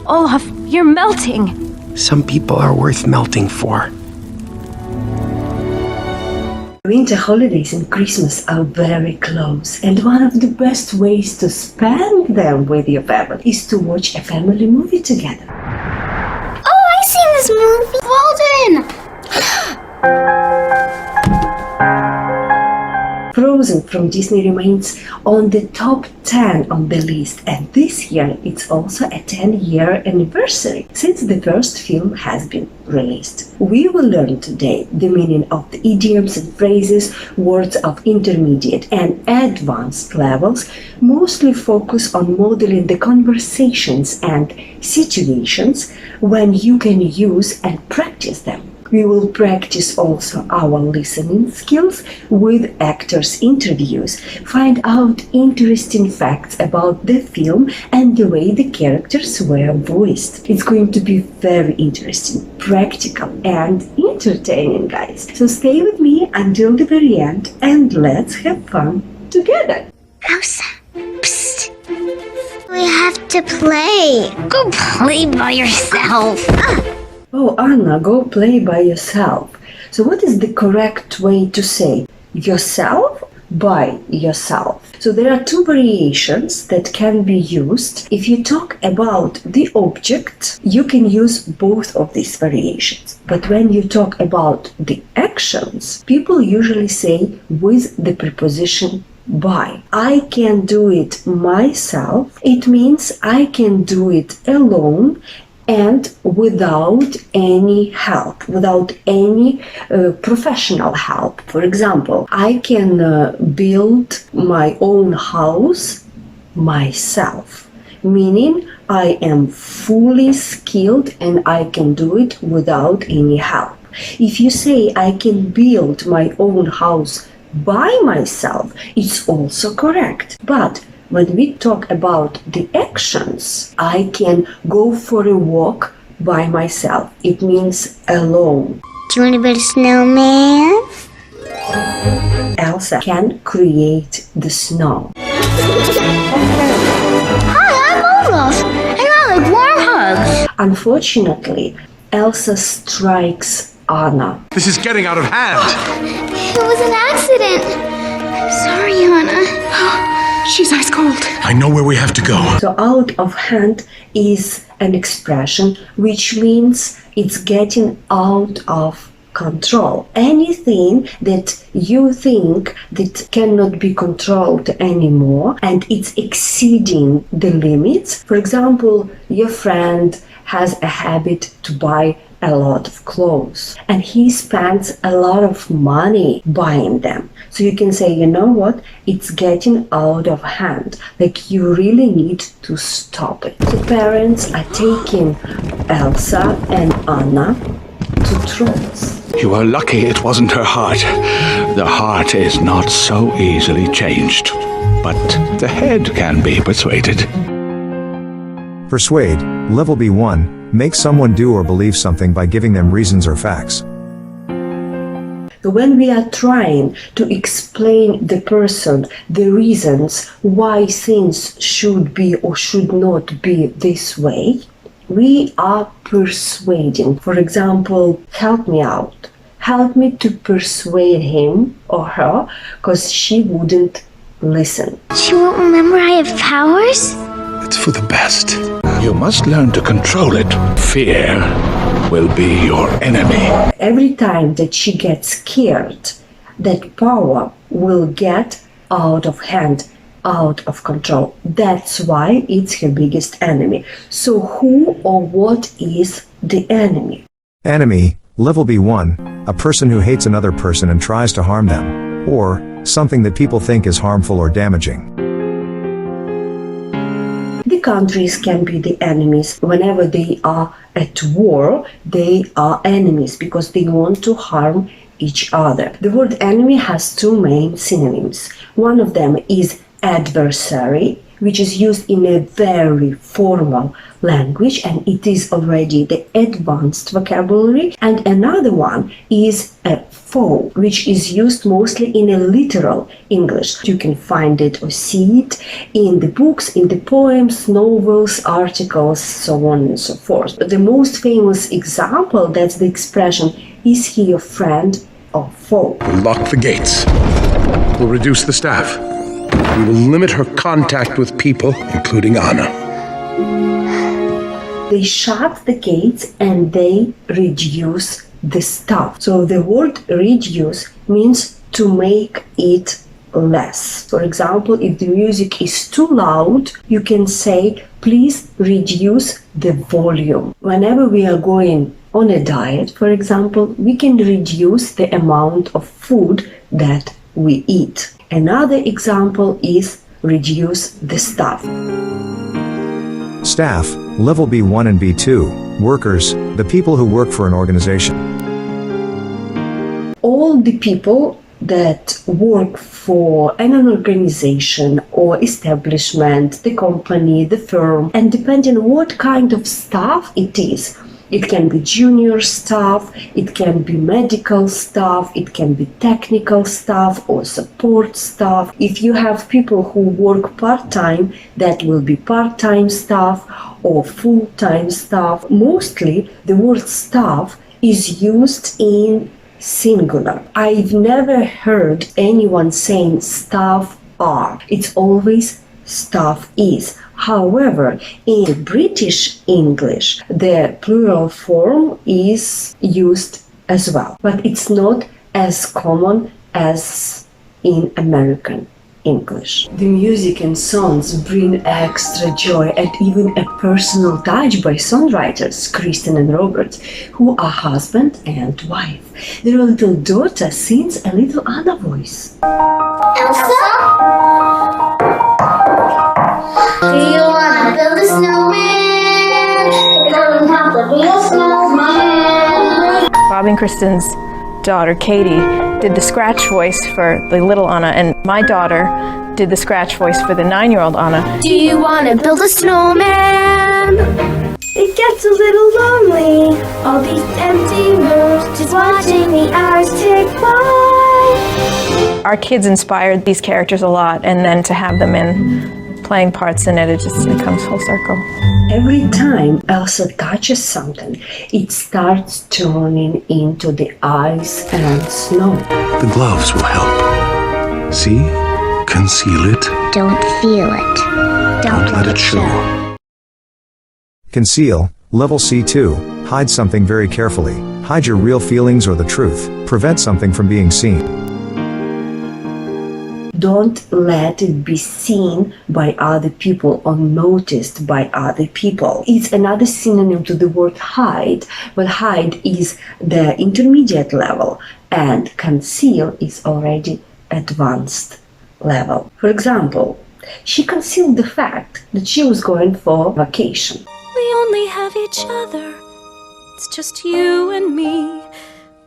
Olaf, you're melting. Some people are worth melting for. Winter holidays and Christmas are very close, and one of the best ways to spend them with your family is to watch a family movie together. Oh, I've seen this movie! Walden! Frozen from Disney remains on the top 10 on the list, and this year it's also a 10-year anniversary since the first film has been released. We will learn today the meaning of the idioms and phrases, words of intermediate and advanced levels, mostly focus on modeling the conversations and situations when you can use and practice them. We will practice also our listening skills with actors' interviews, find out interesting facts about the film and the way the characters were voiced. It's going to be very interesting, practical and entertaining, guys. So stay with me until the very end and let's have fun together. Elsa, psst. We have to play. Go play by yourself. Oh, Anna, go play by yourself. So what is the correct way to say yourself? By yourself. So there are two variations that can be used. If you talk about the object, you can use both of these variations. But when you talk about the actions, people usually say with the preposition by. I can do it myself. It means I can do it alone and without any help, without any professional help. For example, I can build my own house myself, meaning I am fully skilled and I can do it without any help. If you say I can build my own house by myself, it's also correct. But when we talk about the actions, I can go for a walk by myself. It means alone. Do you want to build a snowman? Elsa can create the snow. Hi, I'm Olaf, and I like warm hugs. Unfortunately, Elsa strikes Anna. This is getting out of hand. It was an accident. I'm sorry, Anna. She's ice cold. I know where we have to go. So out of hand is an expression which means it's getting out of control. Anything that you think that cannot be controlled anymore and it's exceeding the limits. For example, your friend has a habit to buy a lot of clothes and he spends a lot of money buying them. So you can say, you know what, it's getting out of hand, like you really need to stop it. So parents are taking Elsa and Anna to trolls. You are lucky it wasn't her heart. The heart is not so easily changed, but the head can be persuaded. Persuade, level B1, make someone do or believe something by giving them reasons or facts. When we are trying to explain the person the reasons why things should be or should not be this way, we are persuading. For example, help me out. Help me to persuade him or her because she wouldn't listen. She won't remember I have powers? It's for the best. You must learn to control it. Fear will be your enemy. Every time that she gets scared, that power will get out of hand, out of control. That's why it's her biggest enemy. So who or what is the enemy? Enemy, level B1, a person who hates another person and tries to harm them, or something that people think is harmful or damaging. The countries can be the enemies. Whenever they are at war, they are enemies because they want to harm each other. The word enemy has two main synonyms. One of them is adversary, which is used in a very formal language, and it is already the advanced vocabulary. And another one is a foe, which is used mostly in a literal English. You can find it or see it in the books, in the poems, novels, articles, so on and so forth. But the most famous example, that's the expression, is he your friend or foe? We'll lock the gates. We'll reduce the staff. We will limit her contact with people, including Anna. They shut the gates and they reduce the staff. So the word reduce means to make it less. For example, if the music is too loud, you can say, please reduce the volume. Whenever we are going on a diet, for example, we can reduce the amount of food that we eat. Another example is reduce the staff. Staff, level B1 and B2, workers, the people who work for an organization. All the people that work for an organization or establishment, the company, the firm, and depending on what kind of staff it is, it can be junior staff, it can be medical staff, it can be technical staff or support staff. If you have people who work part-time, that will be part-time staff or full-time staff. Mostly the word staff is used in singular. I've never heard anyone saying staff are. It's always staff is. However, in British English, the plural form is used as well, but it's not as common as in American English. The music and songs bring extra joy and even a personal touch by songwriters Kristen and Robert, who are husband and wife. Their little daughter sings a little Anna voice. Elsa? Do you want to build a snowman? We're going to have to build a snowman. Bob and Kristen's daughter, Katie, did the scratch voice for the little Anna, and my daughter did the scratch voice for the 9-year-old Anna. Do you want to build a snowman? It gets a little lonely, all these empty rooms, just watching the hours tick by. Our kids inspired these characters a lot, and then to have them in playing parts in it, it comes full circle. Every time Elsa touches something, it starts turning into the ice and snow. The gloves will help. See? Conceal it. Don't feel it. Don't let it show. Conceal, level C2, hide something very carefully. Hide your real feelings or the truth. Prevent something from being seen. Don't let it be seen by other people or noticed by other people. It's another synonym to the word hide, but hide is the intermediate level and conceal is already advanced level. For example, she concealed the fact that she was going for vacation. We only have each other. It's just you and me.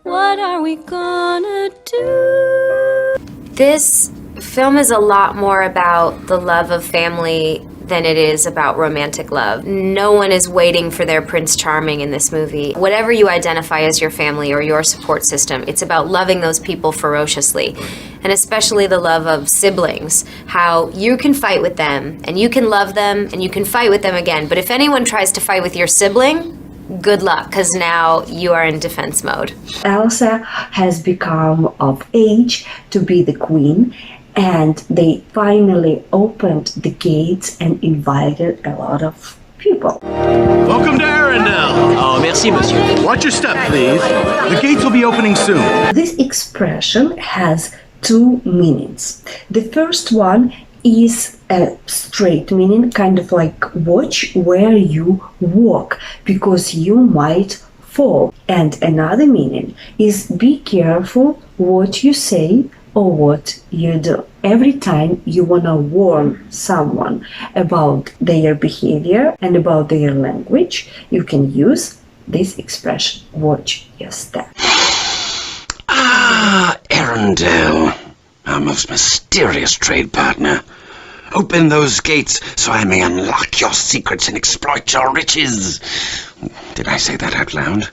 What are we gonna do? This film is a lot more about the love of family than it is about romantic love. No one is waiting for their Prince Charming in this movie. Whatever you identify as your family or your support system, it's about loving those people ferociously. And especially the love of siblings, how you can fight with them and you can love them and you can fight with them again. But if anyone tries to fight with your sibling, good luck, because now you are in defense mode. Elsa has become of age to be the queen, and they finally opened the gates and invited a lot of people. Welcome to Arendelle. Oh, merci, monsieur. Watch your step, please. The gates will be opening soon. This expression has two meanings. The first one is a straight meaning, kind of like watch where you walk, because you might fall. And another meaning is be careful what you say or what you do. Every time you want to warn someone about their behavior and about their language, you can use this expression, watch your step. Ah, Arendelle, our most mysterious trade partner. Open those gates so I may unlock your secrets and exploit your riches. Did I say that out loud?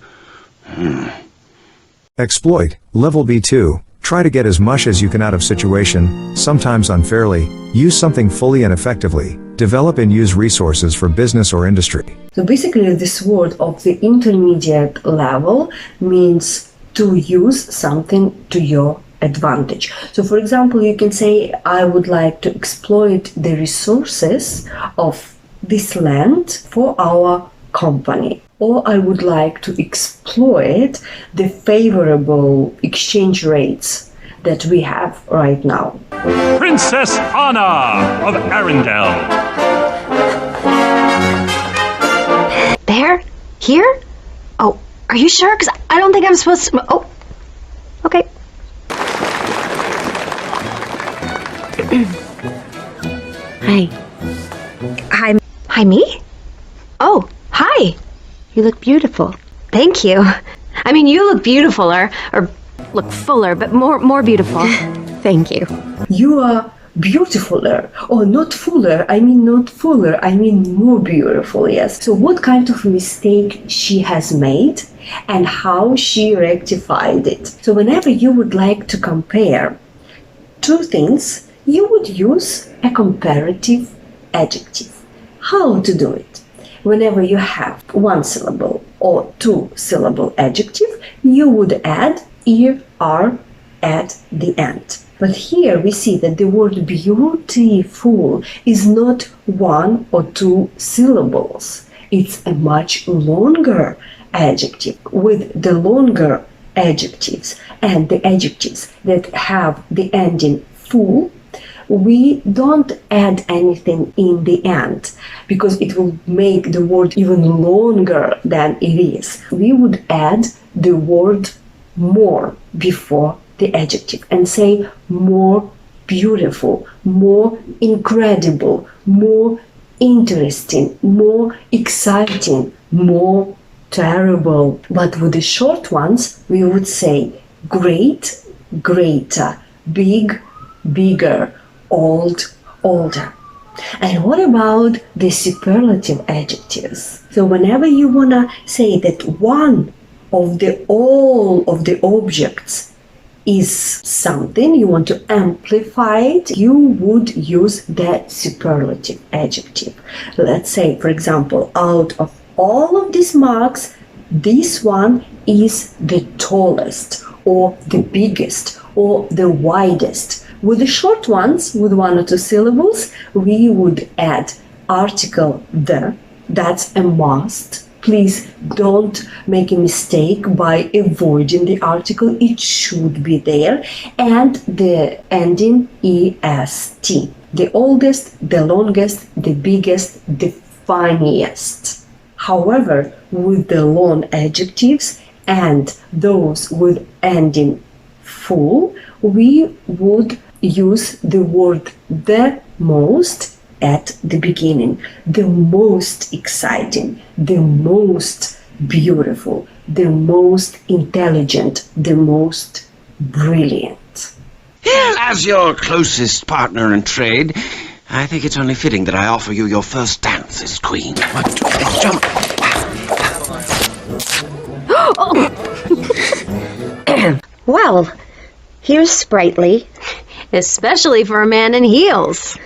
Exploit, level B2. Try to get as much as you can out of situation, sometimes unfairly. Use something fully and effectively. Develop and use resources for business or industry. So basically this word of the intermediate level means to use something to your advantage. So for example, you can say, I would like to exploit the resources of this land for our company. Or I would like to exploit the favorable exchange rates that we have right now. Princess Anna of Arendelle. There? Here? Oh, are you sure? Because I don't think I'm supposed to... Oh, okay. Hi. Hi. Hi, me? Oh, hi. You look beautiful. Thank you. I mean, you look beautiful, or look fuller, but more beautiful. Thank you. You are beautifuler, or not fuller. I mean not fuller, I mean more beautiful, yes. So what kind of mistake she has made and how she rectified it. So whenever you would like to compare two things, you would use a comparative adjective. How to do it? Whenever you have one syllable or two syllable adjective, you would add er at the end. But here we see that the word beautiful is not one or two syllables. It's a much longer adjective. With the longer adjectives and the adjectives that have the ending full, we don't add anything in the end because it will make the word even longer than it is. We would add the word more before the adjective and say more beautiful, more incredible, more interesting, more exciting, more terrible. But with the short ones, we would say great, greater, big, bigger, old, older. And what about the superlative adjectives? So whenever you want to say that one of all of the objects is something, you want to amplify it, you would use the superlative adjective. Let's say, for example, out of all of these marks, this one is the tallest, or the biggest, or the widest. With the short ones, with one or two syllables, we would add article the. That's a must. Please don't make a mistake by avoiding the article. It should be there. And the ending est. The oldest, the longest, the biggest, the funniest. However, with the long adjectives and those with ending full, we would use the word the most at the beginning. The most exciting, the most beautiful, the most intelligent, the most brilliant. As your closest partner in trade, I think it's only fitting that I offer you your first dance as queen. 1, 2, 3, jump! Well, here's sprightly. Especially for a man in heels.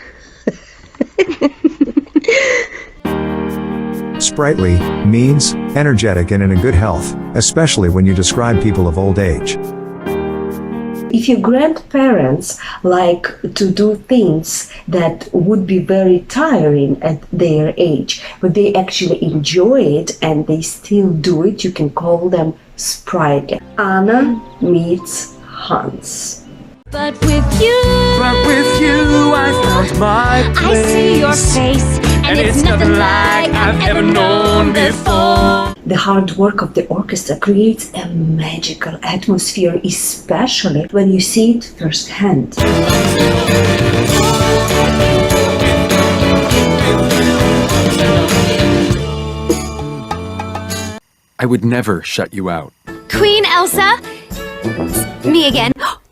Sprightly means energetic and in a good health, especially when you describe people of old age. If your grandparents like to do things that would be very tiring at their age, but they actually enjoy it and they still do it, you can call them sprightly. Anna meets Hans. But with you, I found my place. I see your face, and it's nothing like I've ever known before. The hard work of the orchestra creates a magical atmosphere, especially when you see it firsthand. I would never shut you out. Queen Elsa? Me again.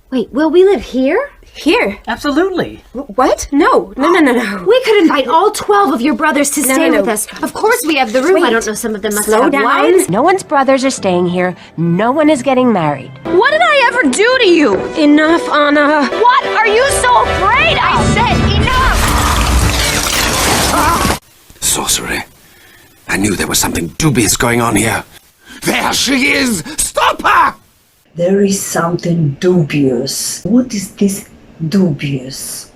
Wait, will we live here? Here. Absolutely. What? No. We could invite all 12 of your brothers to stay with us. Of course we have the room. I don't know, some of them must Slow have down. wives. No one's brothers are staying here. No one is getting married. What did I ever do to you? Enough, Anna. What are you so afraid of? I said enough! Sorcery. I knew there was something dubious going on here. There she is! Stop her! There is something dubious. What is this dubious?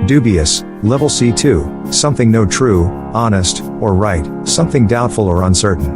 Dubious, level C2, something no true, honest, or right, something doubtful or uncertain.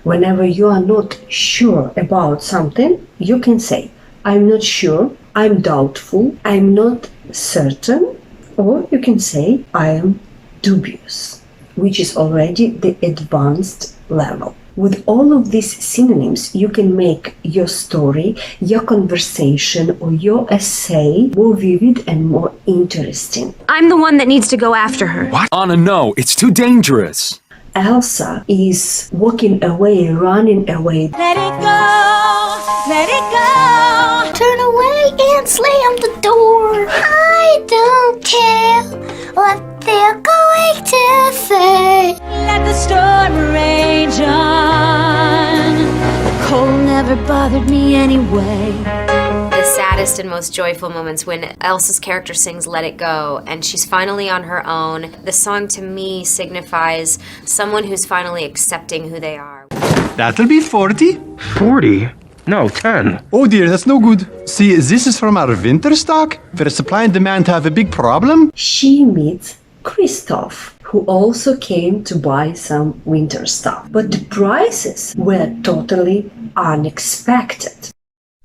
Whenever you are not sure about something, you can say, I'm not sure, I'm doubtful, I'm not certain, or you can say, I am dubious, which is already the advanced level. With all of these synonyms, you can make your story, your conversation, or your essay more vivid and more interesting. I'm the one that needs to go after her. What? Anna, no, it's too dangerous. Elsa is walking away, running away. Let it go, let it go. Turn away and slam the door. I don't care what they're going to say. Let the storm rage on. The cold never bothered me anyway. The saddest and most joyful moments when Elsa's character sings Let It Go and she's finally on her own. The song to me signifies someone who's finally accepting who they are. That'll be 40. 40? No, 10. Oh dear, that's no good. See, this is from our winter stock, where supply and demand have a big problem. She meets Christoph, who also came to buy some winter stuff. But the prices were totally unexpected.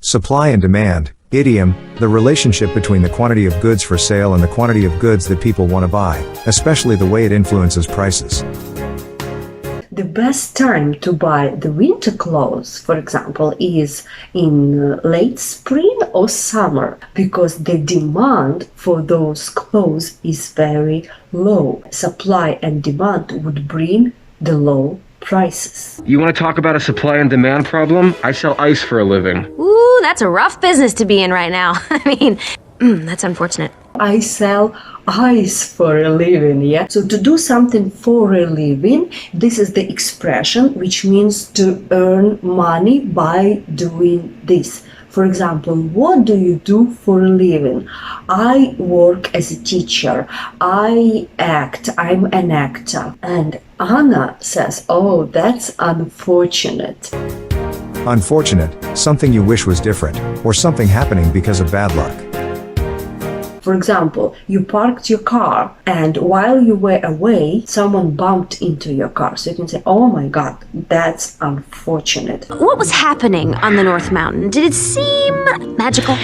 Supply and demand, idiom, the relationship between the quantity of goods for sale and the quantity of goods that people want to buy, especially the way it influences prices. The best time to buy the winter clothes, for example, is in late spring or summer, because the demand for those clothes is very low. Supply and demand would bring the low prices. You want to talk about a supply and demand problem? I sell ice for a living. Ooh, that's a rough business to be in right now. I mean, that's unfortunate. I sell ice for a living, yeah? So to do something for a living, this is the expression which means to earn money by doing this. For example, what do you do for a living? I work as a teacher. I act. I'm an actor. And Anna says, oh, that's unfortunate. Unfortunate, something you wish was different, or something happening because of bad luck. For example, you parked your car and while you were away, someone bumped into your car. So you can say, oh my God, that's unfortunate. What was happening on the North Mountain? Did it seem magical?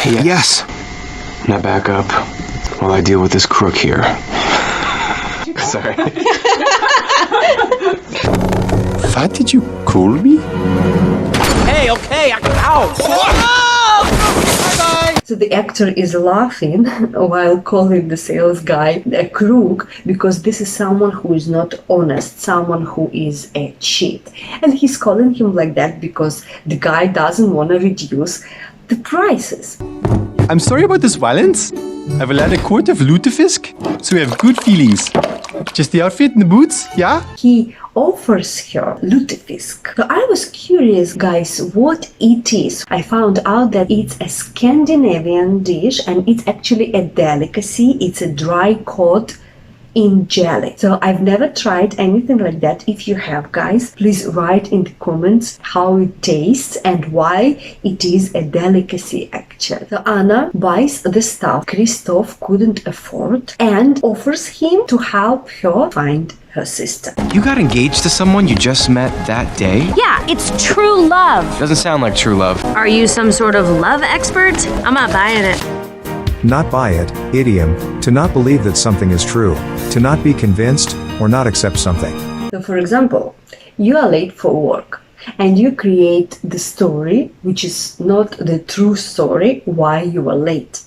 Yes. Now back up while I deal with this crook here. Sorry. What did you call me? Hey, okay, ow! So the actor is laughing while calling the sales guy a crook, because this is someone who is not honest, someone who is a cheat. And he's calling him like that because the guy doesn't want to reduce the prices. I'm sorry about this violence. I will add a quart of lutefisk, so we have good feelings. Just the outfit and the boots, yeah? He offers her lutefisk. So I was curious, guys, what it is. I found out that it's a Scandinavian dish and it's actually a delicacy. It's a dry cod in jelly. So I've never tried anything like that. If you have, guys, please write in the comments how it tastes and why it is a delicacy actually. So Anna buys the stuff Christoph couldn't afford and offers him to help her find her sister. You got engaged to someone you just met that day? Yeah, it's true love. Doesn't sound like true love. Are you some sort of love expert? I'm not buying it. Not buy it, idiom, to not believe that something is true, to not be convinced, or not accept something. So for example, you are late for work and you create the story which is not the true story why you are late.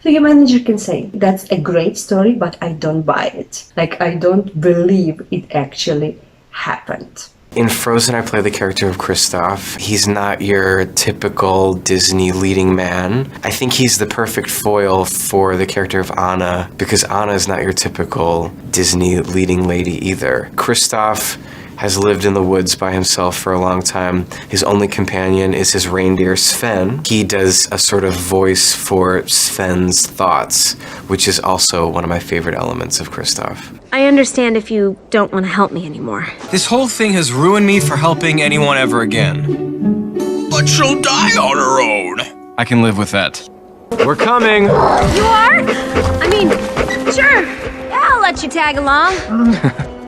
So your manager can say, that's a great story, but I don't buy it. Like, I don't believe it actually happened. In Frozen, I play the character of Kristoff. He's not your typical Disney leading man. I think he's the perfect foil for the character of Anna, because Anna is not your typical Disney leading lady either. Kristoff has lived in the woods by himself for a long time. His only companion is his reindeer, Sven. He does a sort of voice for Sven's thoughts, which is also one of my favorite elements of Kristoff. I understand if you don't want to help me anymore. This whole thing has ruined me for helping anyone ever again. But she'll die on her own. I can live with that. We're coming! You are? I mean, sure. I'll let you tag along.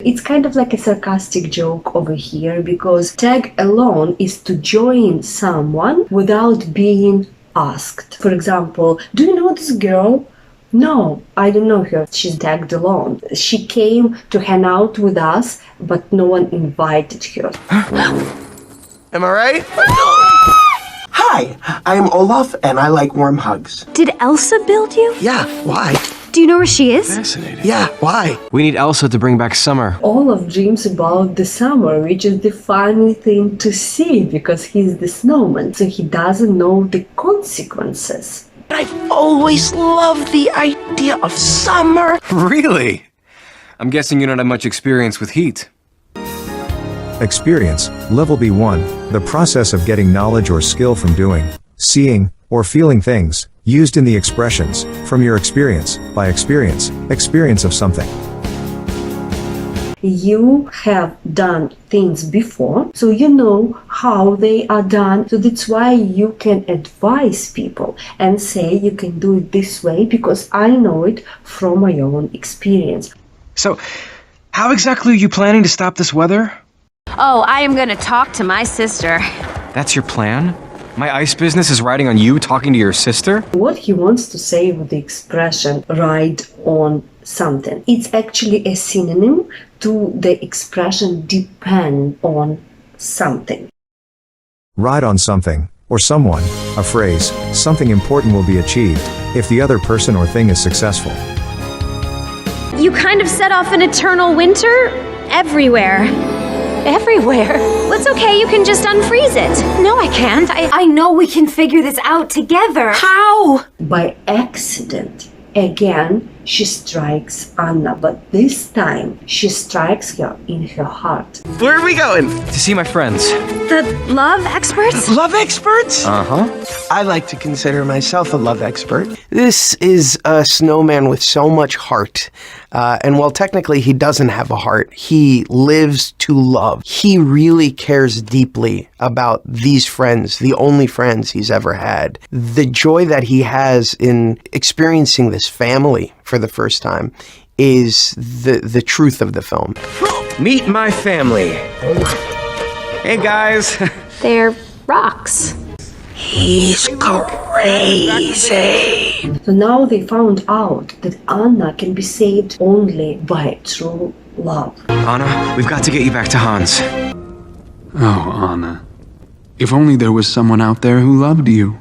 It's kind of like a sarcastic joke over here, because tag along is to join someone without being asked. For example, do you know this girl? No, I don't know her. She's tagged along. She came to hang out with us, but no one invited her. Am I right? Hi, I'm Olaf, and I like warm hugs. Did Elsa build you? Yeah, why? Do you know where she is? Fascinating. Yeah, why? We need Elsa to bring back summer. Olaf dreams about the summer, which is the funny thing to see, because he's the snowman, so he doesn't know the consequences. I've always loved the idea of summer. Really? I'm guessing you don't have much experience with heat. Experience, level B1, the process of getting knowledge or skill from doing, seeing, or feeling things, used in the expressions, from your experience, by experience, experience of something. You have done things before, so you know how they are done. So that's why you can advise people and say you can do it this way, because I know it from my own experience. So, how exactly are you planning to stop this weather? Oh, I am going to talk to my sister. That's your plan? My ice business is riding on you talking to your sister? What he wants to say with the expression ride on something, it's actually a synonym to the expression depend on something. Ride on something, or someone, a phrase, something important will be achieved, if the other person or thing is successful. You kind of set off an eternal winter everywhere. Everywhere? Well, it's okay, you can just unfreeze it. No, I can't. I know we can figure this out together. How? By accident. Again, she strikes Anna, but this time she strikes her in her heart. Where are we going? To see my friends. The love experts? Love experts? Uh-huh. I like to consider myself a love expert. This is a snowman with so much heart. And while technically he doesn't have a heart, he lives to love. He really cares deeply about these friends, the only friends he's ever had. The joy that he has in experiencing this family for the first time is the truth of the film. Meet my family. Hey, guys. They're rocks. He's crazy. So now they found out that Anna can be saved only by true love. Anna, we've got to get you back to Hans. Oh, Anna. If only there was someone out there who loved you.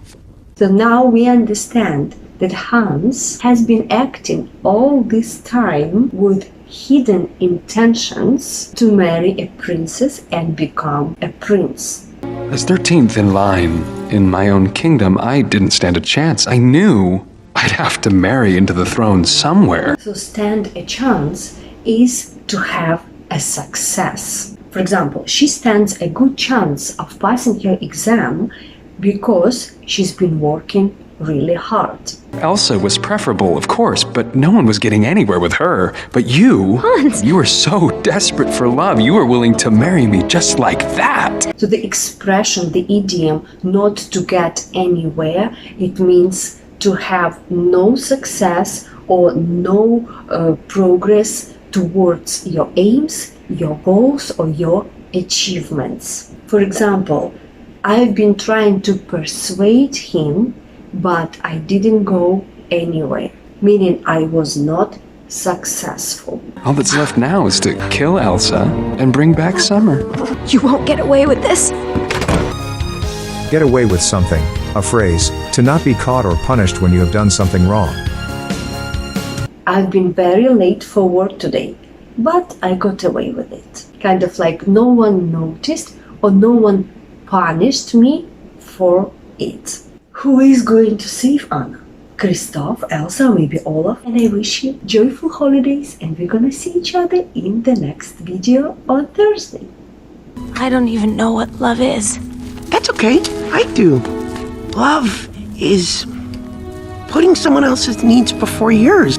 So now we understand that Hans has been acting all this time with hidden intentions to marry a princess and become a prince. As 13th in line in my own kingdom, I didn't stand a chance. I knew I'd have to marry into the throne somewhere. So stand a chance is to have a success. For example, she stands a good chance of passing her exam because she's been working really hard. Elsa was preferable, of course, but no one was getting anywhere with her. But you, Hans. You were so desperate for love, you were willing to marry me just like that. So the expression, the idiom, not to get anywhere, it means to have no success or no progress towards your aims, your goals, or your achievements. For example, I've been trying to persuade him, but I didn't go anywhere, meaning I was not successful. All that's left now is to kill Elsa and bring back Summer. You won't get away with this. Get away with something, a phrase, to not be caught or punished when you have done something wrong. I've been very late for work today, but I got away with it. kind of like no one noticed or no one punished me for it. Who is going to save Anna? Christoph, Elsa, or maybe Olaf? And I wish you joyful holidays, and we're gonna see each other in the next video on Thursday. I don't even know what love is. That's okay. I do. Love is putting someone else's needs before yours.